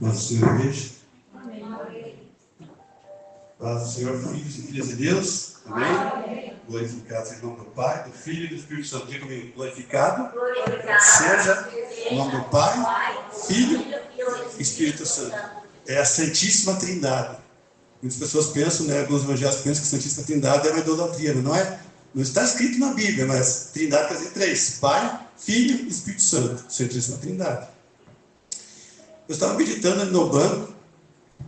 Paz do Senhor, igreja. Paz do Senhor, filhos e filhas de Deus. Amém? Glorificado seja o nome do Pai, do Filho e do Espírito Santo. Diga comigo, glorificado seja o nome do Pai, Filho e Espírito Santo. É a Santíssima Trindade. Muitas pessoas pensam, alguns evangélicos pensam que a Santíssima Trindade é uma idolatria, mas não é? Não está escrito na Bíblia, mas Trindade quer dizer três: Pai, Filho e Espírito Santo. Santíssima Trindade. Eu estava meditando no banco,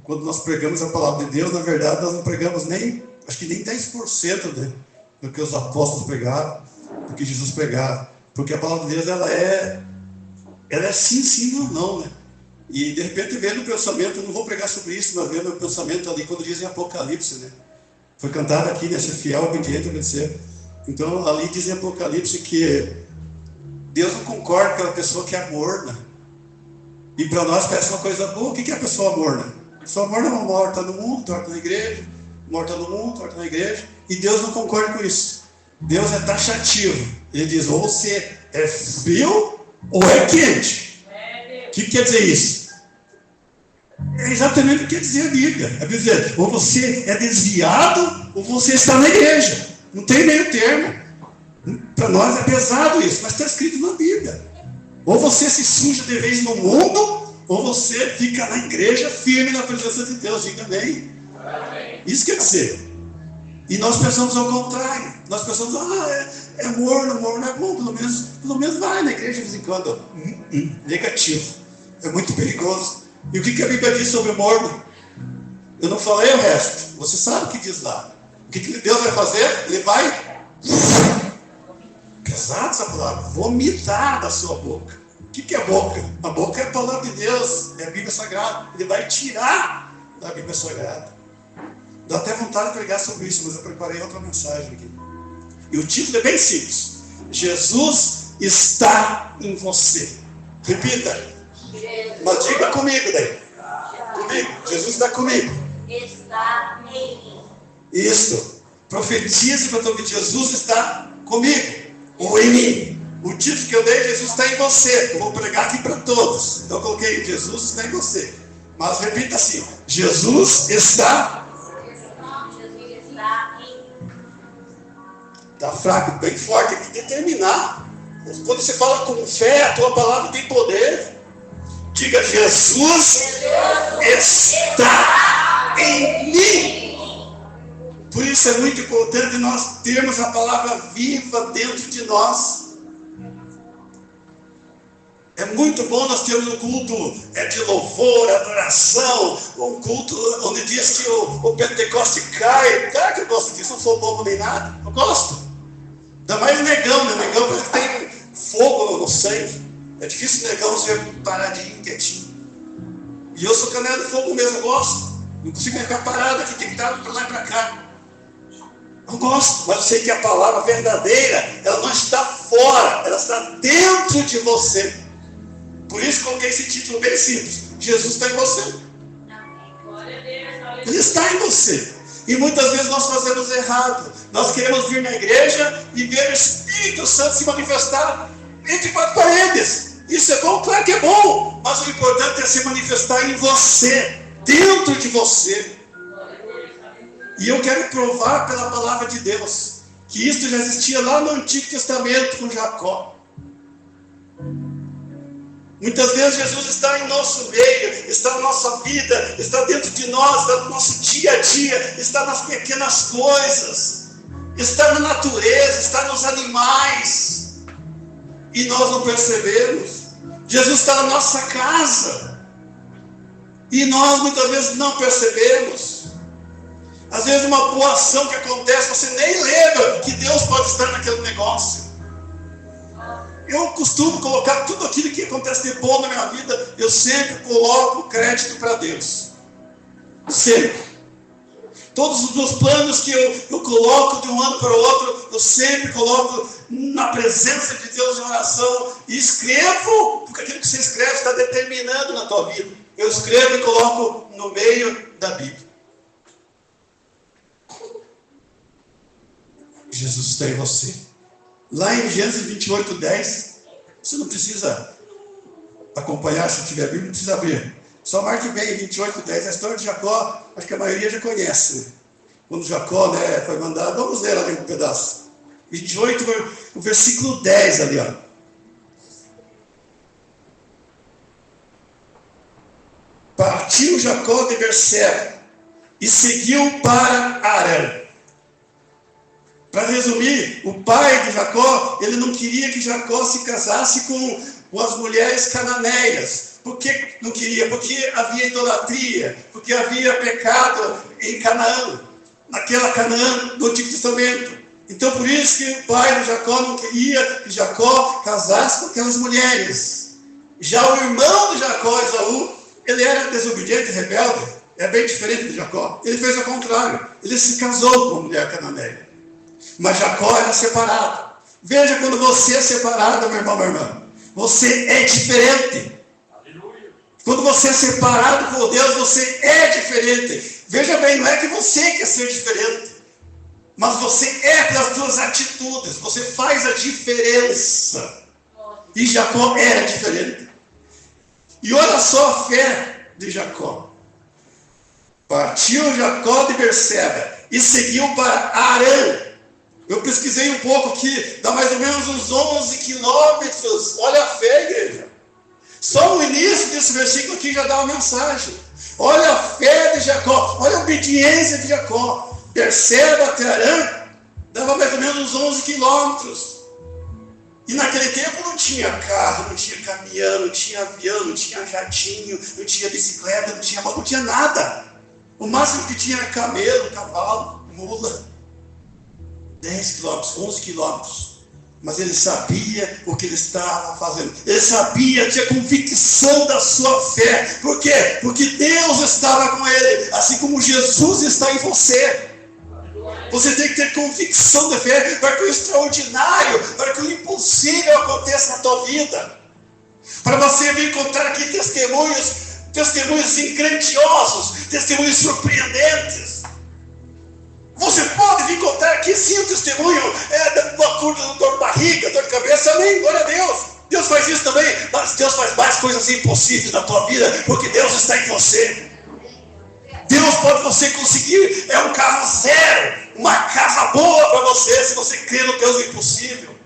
quando nós pregamos a palavra de Deus. Na verdade, nós não pregamos acho que nem 10% do que os apóstolos pregaram, do que Jesus pregava. Porque a palavra de Deus, ela é sim, sim, não, né? E de repente veio no pensamento, eu não vou pregar sobre isso, mas veio no pensamento ali, quando dizem Apocalipse, né? Foi cantado aqui, né? Ser fiel, obediente, obedecer. Então, ali diz em Apocalipse que Deus não concorda com aquela pessoa que é morna. E para nós parece uma coisa boa. O que é a pessoa morna? A pessoa morna é uma morta no mundo, torta na igreja. Morta no mundo, torta na igreja. E Deus não concorda com isso. Deus é taxativo. Ele diz, ou você é frio ou é quente. O que quer dizer isso? É exatamente o que quer dizer a Bíblia. É dizer, ou você é desviado ou você está na igreja. Não tem meio termo. Para nós é pesado isso, mas está escrito na Bíblia. Ou você se suja de vez no mundo, ou você fica na igreja firme na presença de Deus. Diga amém. Isso quer dizer. E nós pensamos ao contrário. Nós pensamos, é morno é bom, pelo menos vai na igreja de vez em quando. Negativo. É muito perigoso. E o que a Bíblia diz sobre o morno? Eu não falei o resto. Você sabe o que diz lá. O que Deus vai fazer? Ele vai... Pesado essa palavra. Vomitar da sua boca. O que é boca? A boca é a palavra de Deus, é a Bíblia Sagrada. Ele vai tirar da Bíblia Sagrada. Dá até vontade de pregar sobre isso, mas eu preparei outra mensagem aqui. E o título é bem simples: Jesus está em você. Repita. Mas diga comigo daí. Comigo. Jesus está comigo. Está em mim. Isso. Profetize para todo mundo. Jesus está comigo. Ou em mim. O título que eu dei, Jesus está em você. Eu vou pregar aqui para todos. Então eu coloquei, Jesus está em você. Mas repita assim: Jesus está... Está fraco, bem forte, tem que determinar. Quando você fala com fé, a tua palavra tem poder. Diga, Jesus está em mim. Por isso é muito importante nós termos a palavra viva dentro de nós. É muito bom nós termos um culto de louvor, adoração, um culto onde diz que o Pentecoste cai. Claro que eu gosto disso, não sou bobo nem nada, eu gosto. Ainda mais negão, né? Negão parece que tem fogo no sangue. É difícil negão ser paradinho, quietinho. E eu sou canela de fogo mesmo, eu gosto. Não consigo ficar parado aqui, tem que estar para lá e para cá. Eu gosto, mas eu sei que a palavra verdadeira, ela não está fora, ela está dentro de você. Por isso coloquei esse título bem simples: Jesus está em você. Ele está em você. E muitas vezes nós fazemos errado. Nós queremos vir na igreja e ver o Espírito Santo se manifestar entre quatro paredes. Isso é bom? Claro que é bom. Mas o importante é se manifestar em você, dentro de você. E eu quero provar pela palavra de Deus que isso já existia lá no Antigo Testamento com Jacó. Muitas vezes Jesus está em nosso meio, está na nossa vida, está dentro de nós, está no nosso dia a dia, está nas pequenas coisas, está na natureza, está nos animais. E nós não percebemos. Jesus está na nossa casa. E nós muitas vezes não percebemos. Às vezes uma boa ação que acontece, você nem lembra que Deus pode estar naquele negócio. Eu costumo colocar tudo aquilo que acontece de bom na minha vida, eu sempre coloco crédito para Deus. Sempre. Todos os meus planos que eu coloco de um ano para o outro, eu sempre coloco na presença de Deus em oração. E escrevo, porque aquilo que você escreve está determinando na tua vida. Eu escrevo e coloco no meio da Bíblia. Jesus está em você. Lá em Gênesis 28:10, você não precisa acompanhar, se tiver Bíblia, não precisa abrir. Só marque bem 28:10. A história de Jacó, acho que a maioria já conhece. Né? Quando Jacó, né, foi mandado, vamos ler ali um pedaço. 28, o versículo 10 ali, ó. Partiu Jacó de Berseba e seguiu para Harã. Para resumir, o pai de Jacó, ele não queria que Jacó se casasse com as mulheres cananeias. Por que não queria? Porque havia idolatria, porque havia pecado em Canaã, naquela Canaã do Antigo Testamento. Então por isso que o pai de Jacó não queria que Jacó casasse com aquelas mulheres. Já o irmão de Jacó, Esaú, ele era desobediente, rebelde, é bem diferente de Jacó. Ele fez o contrário, ele se casou com uma mulher cananeia. Mas Jacó era separado. Veja, quando você é separado, meu irmão, minha irmã, você é diferente. Quando você é separado por Deus, você é diferente. Veja bem, não é que você quer ser diferente, mas você é pelas suas atitudes, você faz a diferença. E Jacó era diferente. E olha só a fé de Jacó. Partiu Jacó de Berseba e seguiu para Harã. Eu pesquisei um pouco aqui, dá mais ou menos uns 11 quilômetros. Olha a fé, igreja. Só no início desse versículo aqui já dá uma mensagem. Olha a fé de Jacó, olha a obediência de Jacó. Berseba até Harã dava mais ou menos uns 11 quilômetros. E naquele tempo não tinha carro, não tinha caminhão, não tinha avião, não tinha jatinho, não tinha bicicleta, não tinha nada. O máximo que tinha era camelo, cavalo, mula. 10 quilômetros, 11 quilômetros. Mas ele sabia o que ele estava fazendo. Ele sabia, tinha convicção da sua fé. Por quê? Porque Deus estava com ele, assim como Jesus está em você. Você tem que ter convicção da fé para que o extraordinário, para que o impossível aconteça na tua vida. Para você vir encontrar aqui testemunhos grandiosos, testemunhos surpreendentes. Você pode vir contar aqui sim o testemunho da dor de barriga, dor de cabeça, amém, glória a Deus. Deus faz isso também, mas Deus faz mais coisas impossíveis na tua vida, porque Deus está em você. Deus pode você conseguir um carro zero, uma casa boa para você, se você crê no Deus impossível.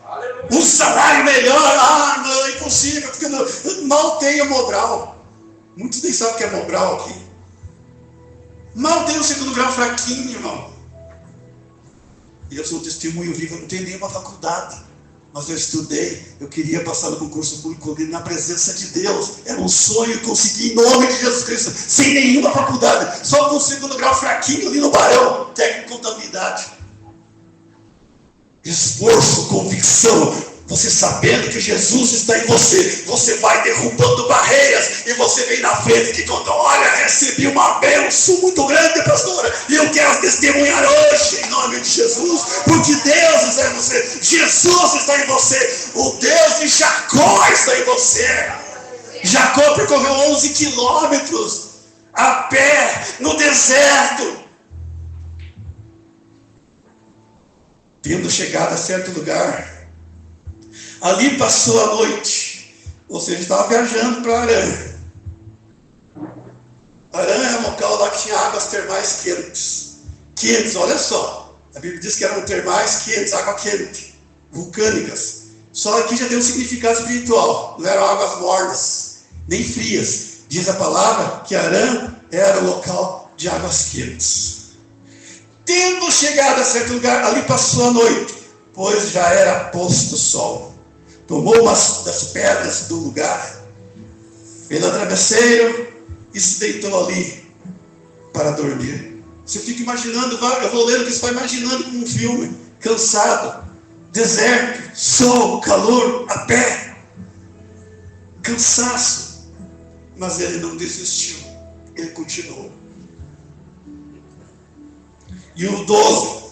Um salário melhor, não, é impossível, porque eu mal tenho Mobral. Muitos nem sabem o que é Mobral aqui. Mal tenho o segundo grau fraquinho, irmão. E eu sou um testemunho vivo, eu não tenho nenhuma faculdade, mas eu estudei, eu queria passar no concurso público na presença de Deus. Era um sonho conseguir em nome de Jesus Cristo, sem nenhuma faculdade, só com o segundo grau fraquinho ali no Barão, técnico de contabilidade. Esforço, convicção, você sabendo que Jesus está em você, você vai derrubando barreiras, e você vem na frente e conta, olha, recebi uma bênção muito grande, pastora, e eu quero testemunhar hoje, em nome de Jesus, porque Deus está em você, Jesus está em você, o Deus de Jacó está em você. Jacó percorreu 11 quilômetros, a pé, no deserto, tendo chegado a certo lugar. Ali passou a noite, ou seja, estava viajando para Harã. Harã é um local lá que tinha águas termais quentes. Quentes, olha só. A Bíblia diz que eram termais quentes, água quente, vulcânicas. Só aqui já tem um significado espiritual. Não eram águas mornas, nem frias. Diz a palavra que Harã era um local de águas quentes. Tendo chegado a certo lugar, ali passou a noite, pois já era posto o sol. Tomou umas das pedras do lugar, fez a travesseiro e se deitou ali para dormir. Você fica imaginando, eu vou lendo que você vai imaginando como um filme, cansado, deserto, sol, calor, a pé, cansaço, mas ele não desistiu, ele continuou. E o 12,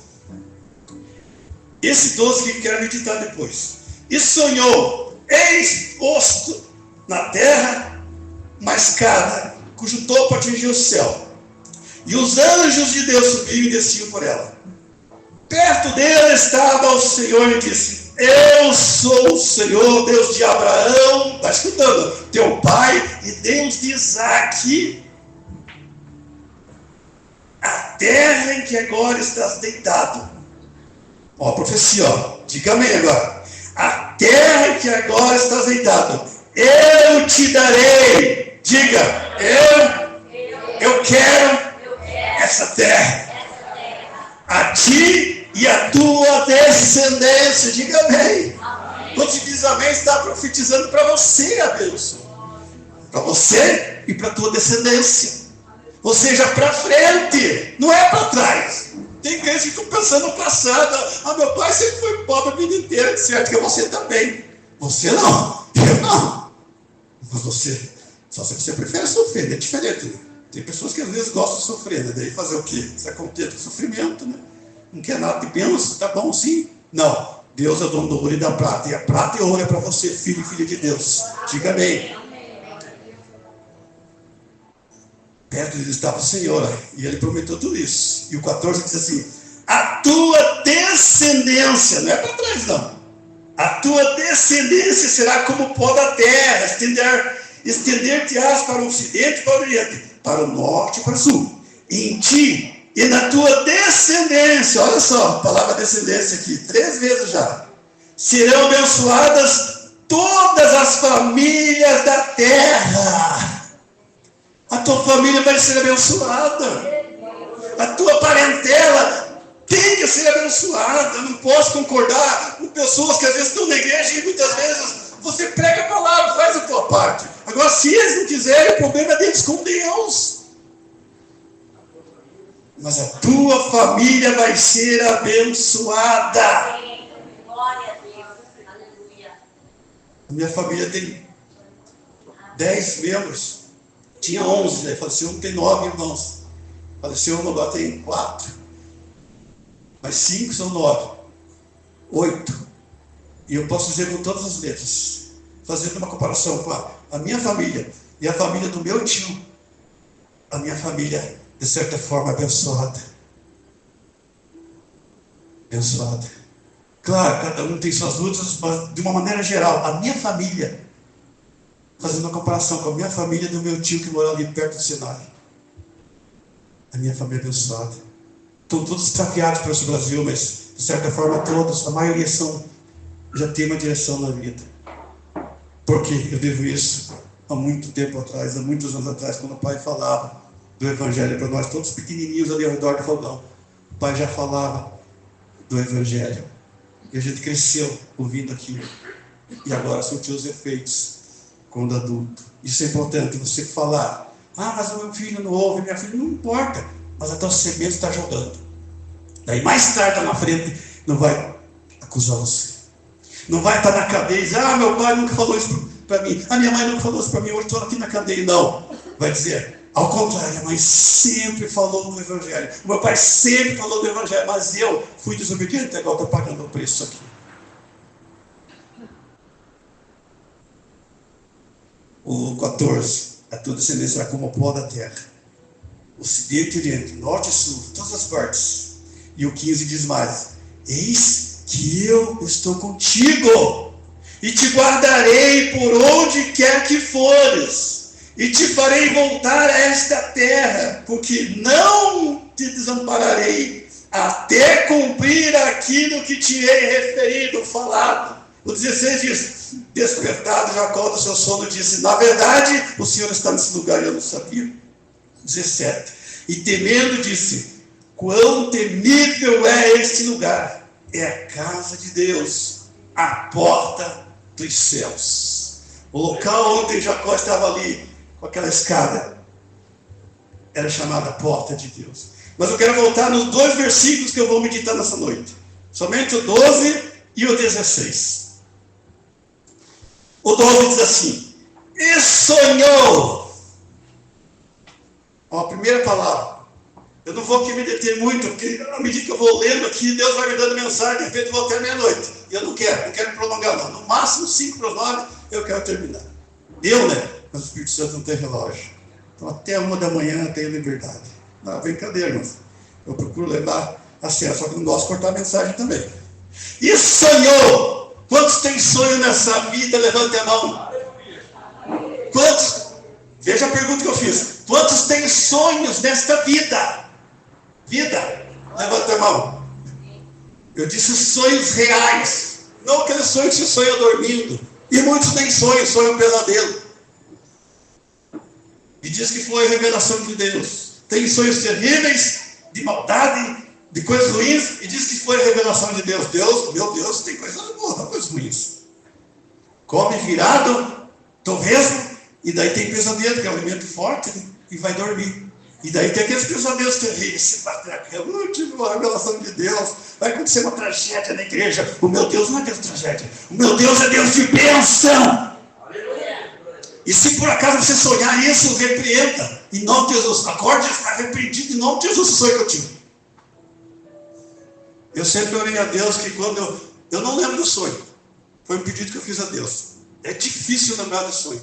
esse 12 que eu quero meditar depois. E sonhou, eis posto na terra uma escada, cujo topo atingia o céu. E os anjos de Deus subiam e desciam por ela. Perto dele estava o Senhor e disse, eu sou o Senhor, Deus de Abraão, está escutando, teu pai, E Deus diz aqui, a terra em que agora estás deitado. Ó, a profecia, ó. Diga amém agora. A terra em que agora estás deitado, eu te darei. Diga, eu quero essa terra. A ti e a tua descendência. Diga amém. Quando se diz amém, está profetizando para você a bênção. Para você e para a tua descendência. Ou seja, para frente, não é para trás. Tem crentes que ficam pensando no passado. Meu pai sempre foi pobre a vida inteira, certo que você também. Você não, eu não. Mas você, só se você prefere sofrer, é diferente. Tem pessoas que às vezes gostam de sofrer, né? Daí fazer o quê? Você é contente com o sofrimento, né? Não quer nada de bênção, tá bom sim? Não, Deus é o dono do ouro e da prata. E a prata e o ouro é para você, filho e filha de Deus. Diga amém. Perto de estava o Senhor, e ele prometeu tudo isso. E o 14 diz assim, a tua descendência, não é para trás não, a tua descendência será como o pó da terra, estender-te-ás para o ocidente e para o oriente, para o norte e para o sul. Em ti e na tua descendência, olha só, a palavra descendência aqui, 3 vezes já, serão abençoadas todas as famílias da terra. A tua família vai ser abençoada. A tua parentela tem que ser abençoada. Eu não posso concordar com pessoas que às vezes estão na igreja e muitas vezes você prega a palavra, faz a tua parte. Agora, se eles não quiserem, o problema é deles com Deus. Mas a tua família vai ser abençoada. Glória a Deus. Aleluia. A minha família tem 10 membros. Tinha 11, daí faleceu um, tem 9 irmãos. Faleceu um, agora tem 4. Mas 5 são 9. 8. E eu posso dizer com todas as letras, fazendo uma comparação com a minha família e a família do meu tio. A minha família, de certa forma, abençoada. Abençoada. Claro, cada um tem suas lutas, mas de uma maneira geral, a minha família, fazendo uma comparação com a minha família do meu tio que mora ali perto do cenário. A minha família é abençoada. Estão todos trafiados pelo Brasil, mas de certa forma todos, a maioria já tem uma direção na vida. Porque eu devo isso há muito tempo atrás, há muitos anos atrás, quando o pai falava do Evangelho para nós, todos pequenininhos ali ao redor do fogão. O pai já falava do Evangelho. E a gente cresceu ouvindo aquilo. E agora sentiu os efeitos quando adulto. Isso é importante, você falar, mas o meu filho não ouve, minha filha, não importa, mas até o semente está jogando. Daí mais tarde lá na frente, não vai acusar você. Não vai estar na cadeia e dizer, meu pai nunca falou isso para mim, a minha mãe nunca falou isso para mim, hoje estou aqui na cadeia. Não, vai dizer, ao contrário, a mãe sempre falou do Evangelho, o meu pai sempre falou do Evangelho, mas eu fui desobediente, agora estou pagando o preço aqui. O 14, a tua descendência será como o pó da terra. Ocidente e oriente, norte e sul, todas as partes. E o 15 diz mais, eis que eu estou contigo, e te guardarei por onde quer que fores, e te farei voltar a esta terra, porque não te desampararei, até cumprir aquilo que te hei referido, falado. O 16 diz, despertado Jacó do seu sono, disse, na verdade, o Senhor está nesse lugar e eu não sabia. 17, e temendo disse, quão temível é este lugar, é a casa de Deus, a porta dos céus. O local onde Jacó estava ali, com aquela escada, era chamada porta de Deus. Mas eu quero voltar nos 2 versículos que eu vou meditar nessa noite, somente o 12 e o 16. O 12 diz assim, e sonhou. A primeira palavra. Eu não vou aqui me deter muito, porque à medida que eu vou lendo aqui, Deus vai me dando mensagem, de repente eu vou até meia-noite. E eu não quero me prolongar não. No máximo 5 para os 9, eu quero terminar. Eu, né? Mas o Espírito Santo não tem relógio. Então até 1 da manhã eu tenho liberdade. Não, brincadeira, irmãos. Eu procuro levar a sério, só que não gosto de cortar a mensagem também. E sonhou. Quantos têm sonho nessa vida? Levante a mão. Quantos? Veja a pergunta que eu fiz. Quantos têm sonhos nesta vida? Vida. Levanta a mão. Eu disse sonhos reais. Não aquele sonho que se sonha dormindo. E muitos têm sonhos, sonham pesadelo. E diz que foi a revelação de Deus. Tem sonhos terríveis, de maldade, de coisas ruins, e diz que foi a revelação de Deus. Deus, meu Deus, tem coisas boas, não coisas ruins. Come virado, torresmo, e daí tem pesadelo, que é um alimento forte, e vai dormir. E daí tem aqueles pesadelos terríveis. Você bate na cama, eu tive uma revelação de Deus, vai acontecer uma tragédia na igreja. O meu Deus não é Deus de tragédia, o meu Deus é Deus de bênção. E se por acaso você sonhar isso, repreenda. Em nome de Jesus. Acorde e está repreendido em nome de Jesus o sonho que eu tive. Eu sempre orei a Deus que quando eu não lembro do sonho. Foi um pedido que eu fiz a Deus. É difícil lembrar do sonho.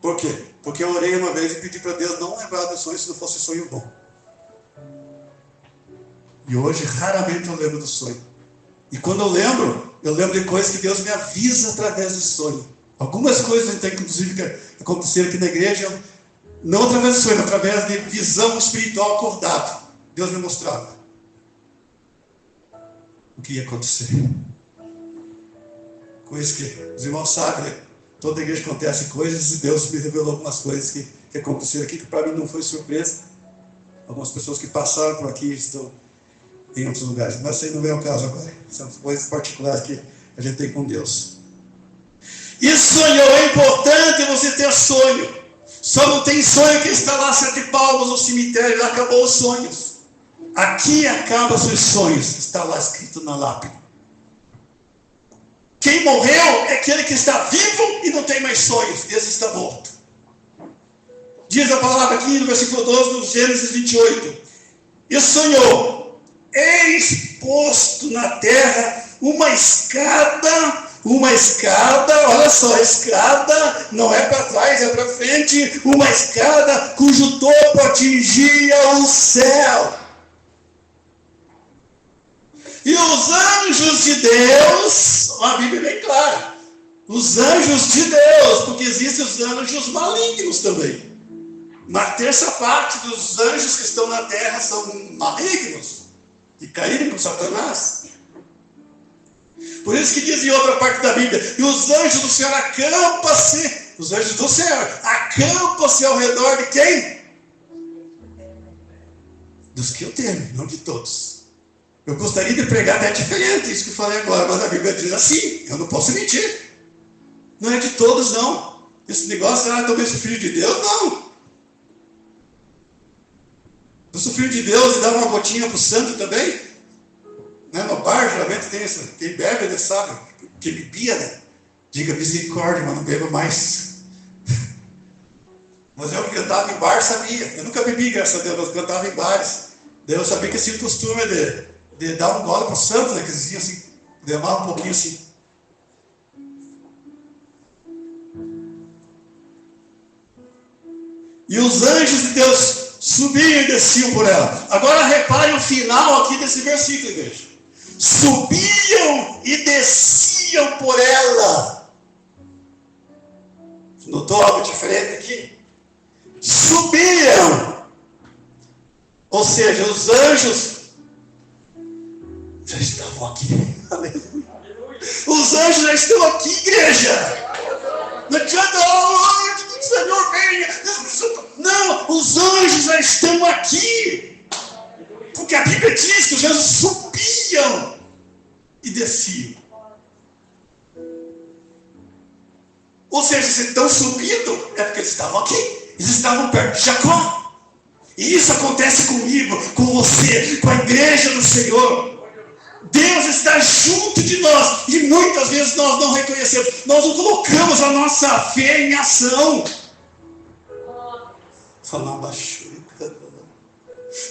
Por quê? Porque eu orei uma vez e pedi para Deus não lembrar do sonho se não fosse sonho bom. E hoje raramente eu lembro do sonho. E quando eu lembro de coisas que Deus me avisa através do sonho. Algumas coisas tem inclusive que acontecer aqui na igreja, não através do sonho, através de visão espiritual acordada. Deus me mostrava o que ia acontecer. Coisas que os irmãos sabem, né? Toda igreja acontece coisas e Deus me revelou algumas coisas que aconteceram aqui, que para mim não foi surpresa. Algumas pessoas que passaram por aqui estão em outros lugares. Mas isso não é o caso agora. São coisas particulares que a gente tem com Deus. E sonhou, é importante você ter sonho. Só não tem sonho que está lá 7 palmos no cemitério, lá acabou os sonhos. Aqui acabam os seus sonhos, está lá escrito na lápide. Quem morreu é aquele que está vivo e não tem mais sonhos, esse está morto. Diz a palavra aqui no versículo 12 do Gênesis 28. E sonhou, eis posto na terra uma escada, olha só, a escada não é para trás, é para frente, uma escada cujo topo atingia o céu. E os anjos de Deus, a Bíblia é bem clara, os anjos de Deus, porque existem os anjos malignos também. Uma terça parte dos anjos que estão na terra são malignos, e caíram com Satanás. Por isso que diz em outra parte da Bíblia, e os anjos do Senhor acampam-se, os anjos do Senhor acampam-se ao redor de quem? Dos que eu temo, não de todos. Eu gostaria de pregar até diferente isso que eu falei agora, mas a Bíblia diz assim, eu não posso mentir. Não é de todos, não. Esse negócio, talvez sou filho de Deus, não. Eu sou filho de Deus e dava uma gotinha para o santo também. Né? No bar, geralmente tem isso. Quem bebe, ele sabe. Quem bebia, né? Diga misericórdia, mas não beba mais. Mas eu que cantava em bar, sabia. Eu nunca bebi, graças a Deus, mas cantava em bares. Daí eu sabia que esse costume de dar um gole para o santo, né? Que eles diziam assim, demava um pouquinho assim. E os anjos de Deus subiam e desciam por ela. Agora repare o final aqui desse versículo, igreja. Subiam e desciam por ela. Notou algo diferente aqui? Subiam. Ou seja, os anjos já estavam aqui. Aleluia. Os anjos já estão aqui, igreja. Não adianta, Senhor, venha. Não, os anjos já estão aqui. Porque a Bíblia diz que os anjos subiam e desciam. Ou seja, se estão subindo, é porque eles estavam aqui. Eles estavam perto de Jacó. E isso acontece comigo, com você, com a igreja do Senhor. Deus está junto de nós. E muitas vezes nós não reconhecemos. Nós não colocamos a nossa fé em ação.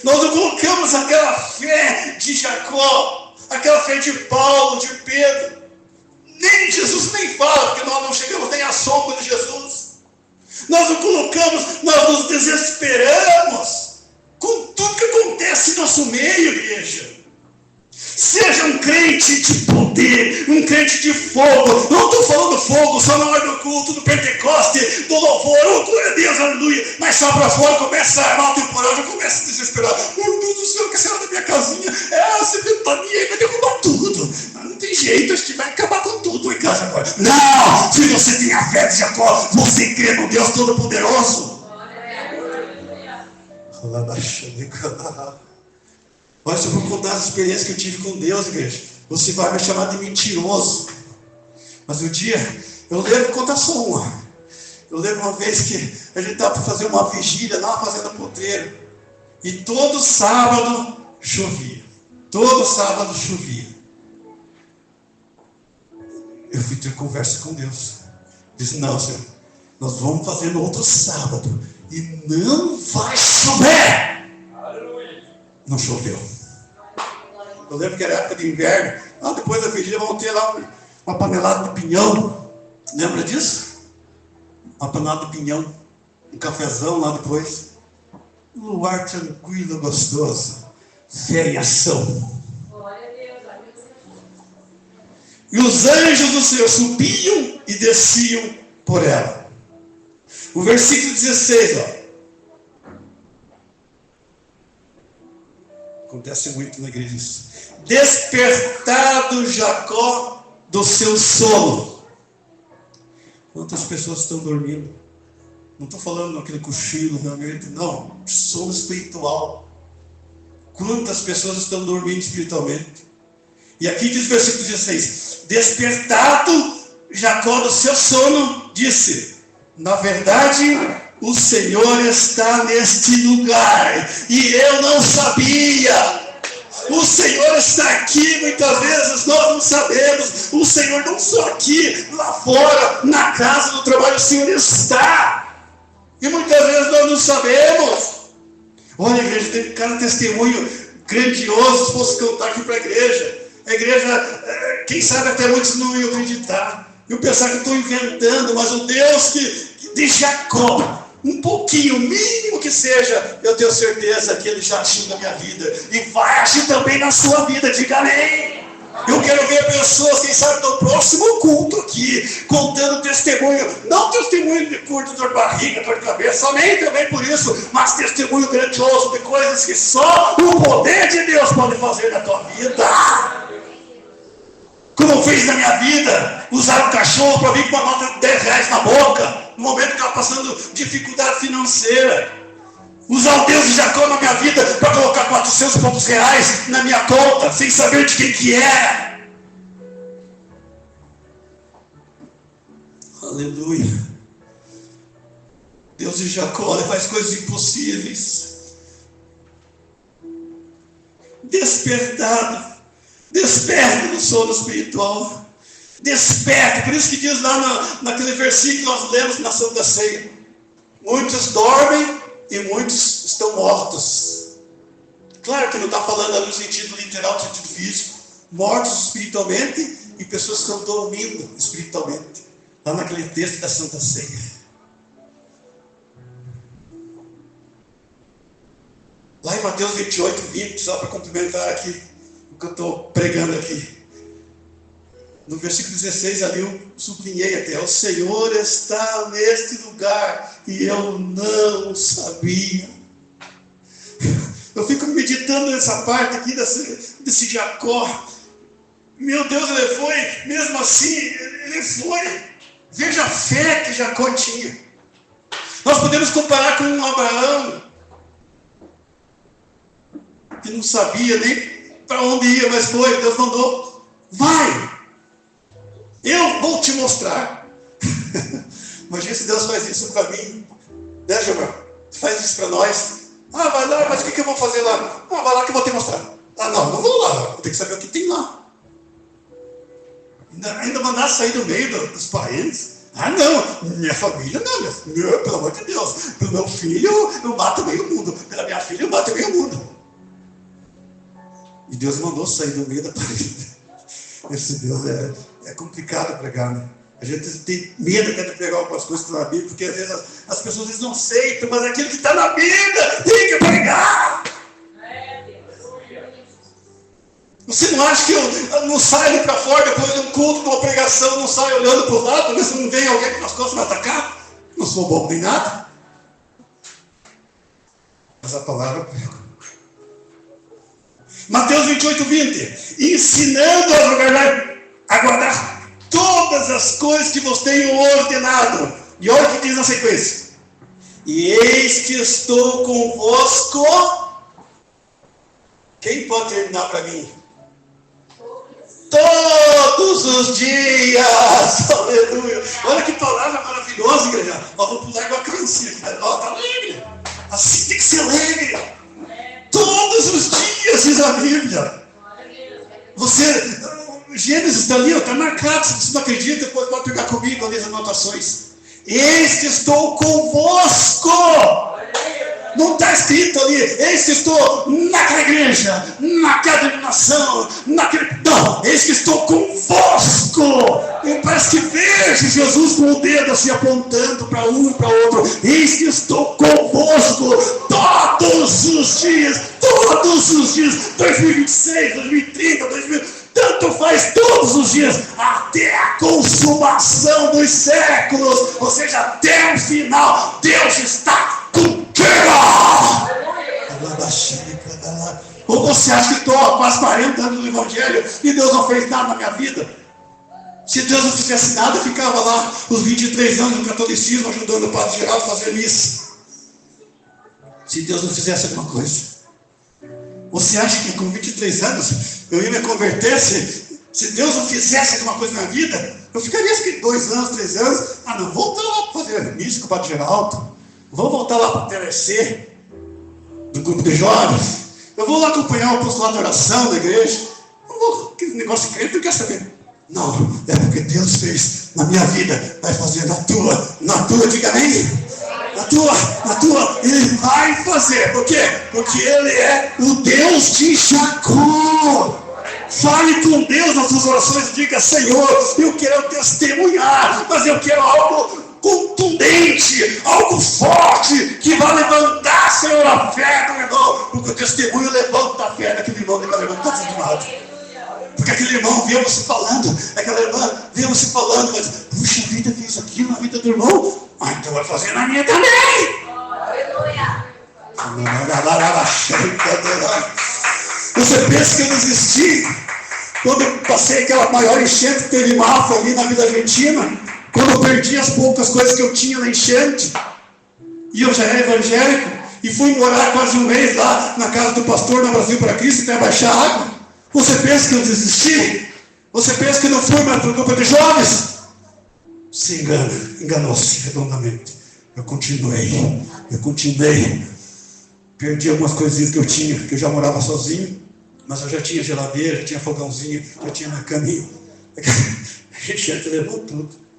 Nós não colocamos aquela fé de Jacó, aquela fé de Paulo, de Pedro. Nem Jesus nem fala, porque nós não chegamos nem à sombra de Jesus. Nós não colocamos, nós nos desesperamos com tudo que acontece em nosso meio, igreja. Seja um crente de poder, um crente de fogo. Não estou falando fogo só na hora do culto, do Pentecoste, do louvor. Oh, glória a Deus, aleluia. Mas só para fora, começa a armar o temporal, já começa a desesperar. Meu Deus do céu, o que será da minha casinha? Essa ventania vai derrubar tudo. Não tem jeito, a gente vai acabar com tudo em casa agora. Não! Se você tem a fé de Jacó, você crê no Deus Todo-Poderoso. Olha, se eu vou contar as experiências que eu tive com Deus, igreja, você vai me chamar de mentiroso. Mas um dia, eu lembro, vou contar só uma. Eu lembro uma vez que a gente estava para fazer uma vigília lá na Fazenda Potreiro. E todo sábado chovia. Todo sábado chovia. Eu fui ter conversa com Deus. Disse, não, Senhor, nós vamos fazer no outro sábado. E não vai chover. Não choveu. Eu lembro que era época de inverno. Depois da vigília vamos ter lá uma panelada de pinhão. Lembra disso? Uma panelada de pinhão. Um cafezão lá depois. Um luar tranquilo, gostoso. Fé em ação. E os anjos do Senhor subiam e desciam por ela. O versículo 16, ó. Acontece muito na igreja isso. Despertado Jacó do seu sono. Quantas pessoas estão dormindo? Não estou falando naquele cochilo, realmente, não. Sono espiritual. Quantas pessoas estão dormindo espiritualmente? E aqui diz o versículo 16. Despertado Jacó do seu sono, disse: na verdade, o Senhor está neste lugar, e eu não sabia. O Senhor está aqui, muitas vezes nós não sabemos. O Senhor não só aqui, lá fora, na casa do trabalho, o Senhor está. E muitas vezes nós não sabemos. Olha, igreja, tem cada testemunho grandioso, se fosse contar aqui para a igreja. A igreja, quem sabe até muitos não iam acreditar. Eu pensar que estou inventando, mas o Deus que de Jacó, um pouquinho, o mínimo que seja, eu tenho certeza que Ele já agiu na minha vida. E vai agir também na sua vida, diga amém. Eu quero ver pessoas, quem sabe, no próximo culto aqui, contando testemunho. Não testemunho de curto, dor de barriga, dor de cabeça, amém também por isso, mas testemunho grandioso de coisas que só o poder de Deus pode fazer na tua vida. Como fez na minha vida, usar um cachorro para vir com uma nota de 10 reais na boca, no momento que estava passando dificuldade financeira. Usar o Deus de Jacó na minha vida para colocar 400 poucos reais na minha conta, sem saber de quem que é. Aleluia. Deus de Jacó, Ele faz coisas impossíveis. Despertado. Desperta no sono espiritual. Desperta. Por isso que diz lá naquele versículo que nós lemos na Santa Ceia. Muitos dormem e muitos estão mortos. Claro que não está falando ali no sentido literal, no sentido físico. Mortos espiritualmente e pessoas que estão dormindo espiritualmente. Lá naquele texto da Santa Ceia. Lá em Mateus 28, 20, só para complementar aqui o que eu estou pregando aqui. No versículo 16 ali eu sublinhei até: o Senhor está neste lugar e eu não sabia. Eu fico meditando nessa parte aqui desse Jacó. Meu Deus, ele foi, mesmo assim, ele foi. Veja a fé que Jacó tinha. Nós podemos comparar com um Abraão, que não sabia nem para onde ia, mas foi, Deus mandou: vai, eu vou te mostrar. Imagina se Deus faz isso para mim, né, Gilmar? Faz isso para nós. Vai lá, mas o que eu vou fazer lá? Vai lá que eu vou te mostrar. Não vou lá, eu tenho que saber o que tem lá. Ainda mandar sair do meio dos parentes. Não, minha família não, pelo amor de Deus. Pelo meu filho eu mato meio mundo, pela minha filha eu mato meio mundo. E Deus mandou sair do meio da parede. Esse Deus é complicado pregar, né? A gente tem medo de pregar algumas coisas que estão na Bíblia, porque às vezes as pessoas às vezes não aceitam, mas aquilo que está na Bíblia tem que pregar. Você não acha que eu não saio para fora depois de um culto, de uma pregação, não saio olhando para o lado, ver se não vem alguém com as costas me atacar? Não sou bobo nem nada. Mas a palavra eu prego. Mateus 28, 20. Ensinando a guardar todas as coisas que vos tenho ordenado. E olha o que diz na sequência. E eis que estou convosco. Quem pode terminar para mim? Todos os dias. Aleluia. Olha que palavra maravilhosa, igreja. Ó, vou pular igual a criancinha. Ó, tá alegre. Assim tem que ser alegre. Todos os dias, diz a Bíblia. Você, Gênesis está ali, está marcado. Se você não acredita, depois pode pegar comigo ali as anotações. Eis que estou convosco. Não está escrito ali, eis que estou naquela igreja, naquela denominação, naquele... Não, eis que estou convosco. Eu parece que vejo Jesus com o dedo assim apontando para um e para outro. Eis que estou convosco todos os dias, 2026, 2030, 2000, tanto faz, todos os dias, até a consumação dos séculos, ou seja, até o final. Deus está contigo. Ou você acha que estou há quase 40 anos no Evangelho e Deus não fez nada na minha vida? Se Deus não fizesse nada, eu ficava lá os 23 anos no catolicismo ajudando o Padre Geraldo a fazer missa. Se Deus não fizesse alguma coisa. Você acha que com 23 anos eu ia me converter se Deus não fizesse alguma coisa na minha vida? Eu ficaria assim 2 anos, 3 anos. Não, voltar lá para fazer missa com o Padre Geraldo. Vou voltar lá para o TLC, do grupo de jovens. Eu vou lá acompanhar o apostolado de oração da igreja. Eu vou, aquele negócio de crente, não quer saber. Não, é porque Deus fez na minha vida, vai fazer na tua, diga amém. Na tua, Ele vai fazer. Por quê? Porque Ele é o Deus de Jacó. Fale com Deus nas suas orações e diga: Senhor, eu quero testemunhar, mas eu quero algo contundente, algo forte, que vai levantar, Senhor, a fé do irmão, porque o testemunho levanta a fé daquele irmão, daquela irmã que está desanimado. Porque aquele irmão vê você falando, aquela irmã vê você falando, mas, puxa vida, fez aquilo na vida do irmão, então vai fazer na minha também. Você pensa que eu desisti quando eu passei aquela maior enchente que teve Mafra ali na Vida Argentina? Quando eu perdi as poucas coisas que eu tinha na enchente, e eu já era evangélico, e fui morar quase um mês lá na casa do pastor na Brasil para Cristo para baixar água. Você pensa que eu desisti? Você pensa que não fui mais para o grupo de jovens? Se engana, enganou-se redondamente. Eu continuei. Perdi algumas coisinhas que eu tinha, que eu já morava sozinho, mas eu já tinha geladeira, já tinha fogãozinho, já tinha minha caminha. A gente levou tudo.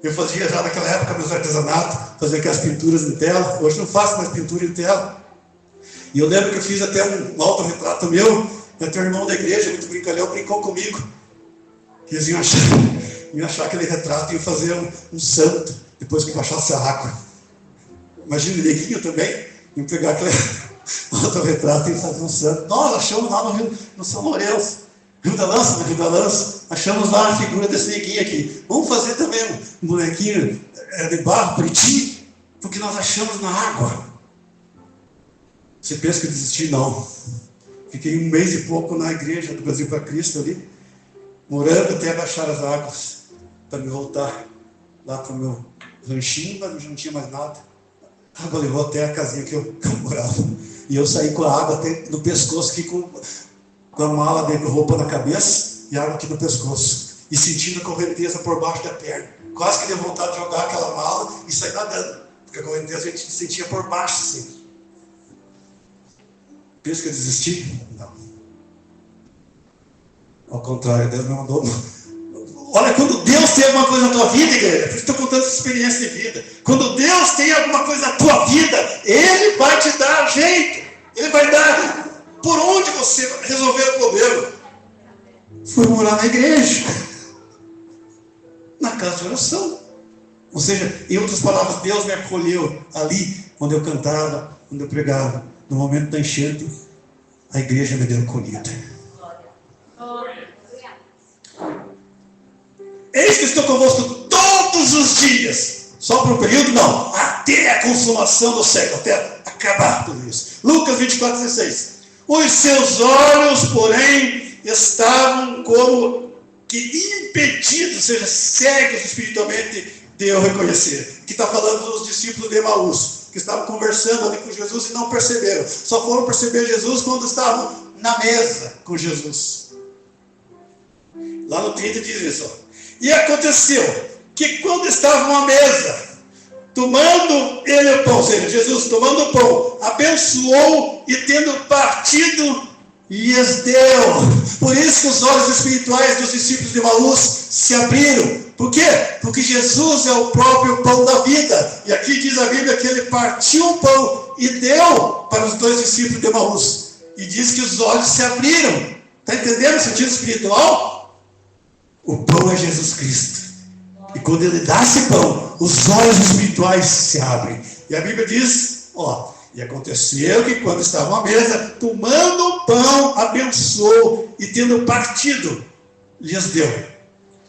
Eu fazia já naquela época meus artesanatos, fazia aquelas pinturas em tela. Hoje não faço mais pintura em tela. E eu lembro que eu fiz até um autorretrato meu, e até o irmão da igreja, muito brincalhão, brincou comigo. Que eles iam achar aquele retrato e iam fazer um santo, depois que baixasse a água. Imagina o neguinho também, iam pegar aquele autorretrato e fazer um santo. Nós achamos lá no São Lourenço. Rio da Lança, achamos lá a figura desse neguinho aqui. Vamos fazer também um bonequinho de barro, pretinho, porque nós achamos na água. Você pensa que eu desisti? Não. Fiquei 1 mês e pouco na igreja do Brasil para Cristo ali, morando até baixar as águas, para me voltar lá para o meu ranchinho, mas não tinha mais nada. A água levou até a casinha que eu morava. E eu saí com a água até no pescoço, aqui com a mala de roupa na cabeça e água aqui no pescoço, e sentindo a correnteza por baixo da perna. Quase que deu vontade de jogar aquela mala e sair nadando, porque a correnteza a gente sentia por baixo assim. Pensa que eu desisti? Não. Ao contrário, Deus me mandou. Olha, quando Deus tem alguma coisa na tua vida, igreja, por isso estou contando essa experiência de vida. Quando Deus tem alguma coisa na tua vida, Ele vai te dar jeito. Ele vai dar. Por onde você resolver o problema? Foi morar na igreja, na casa de oração. Ou seja, em outras palavras, Deus me acolheu ali, onde eu cantava, onde eu pregava. No momento da enchente, a igreja me deu acolhida. Eis que estou convosco todos os dias. Só por um período? Não. Até a consumação do século, até acabar tudo isso. Lucas 24:16. Os seus olhos, porém, estavam como que impedidos, ou seja, cegos espiritualmente de eu reconhecer. Que está falando dos discípulos de Emaús, que estavam conversando ali com Jesus e não perceberam. Só foram perceber Jesus quando estavam na mesa com Jesus. Lá no 30 diz isso. Ó. E aconteceu que quando estavam à mesa, tomando ele o pão, ou seja, Jesus tomando o pão, abençoou e tendo partido, lhes deu. Por isso que os olhos espirituais dos discípulos de Emaús se abriram. Por quê? Porque Jesus é o próprio pão da vida. E aqui diz a Bíblia que ele partiu o pão e deu para os dois discípulos de Emaús. E diz que os olhos se abriram. Está entendendo o sentido espiritual? O pão é Jesus Cristo. E quando ele dá esse pão, os olhos espirituais se abrem. E a Bíblia diz, ó, e aconteceu que quando estavam à mesa, tomando o pão, abençoou e tendo partido, lhes deu.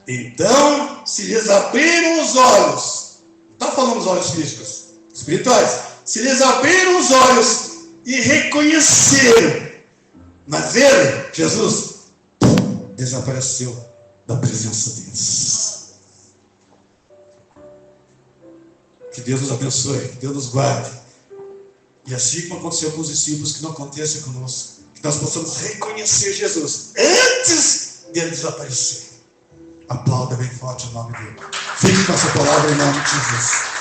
Então, se lhes abriram os olhos, não está falando os olhos físicos, espirituais, se lhes abriram os olhos e reconheceram, mas ele, Jesus, desapareceu da presença deles. Que Deus nos abençoe, que Deus nos guarde. E assim como aconteceu com os discípulos, que não aconteça conosco. Que nós possamos reconhecer Jesus antes dele desaparecer. Aplauda bem forte o nome dele. Fique com essa palavra em nome de Jesus.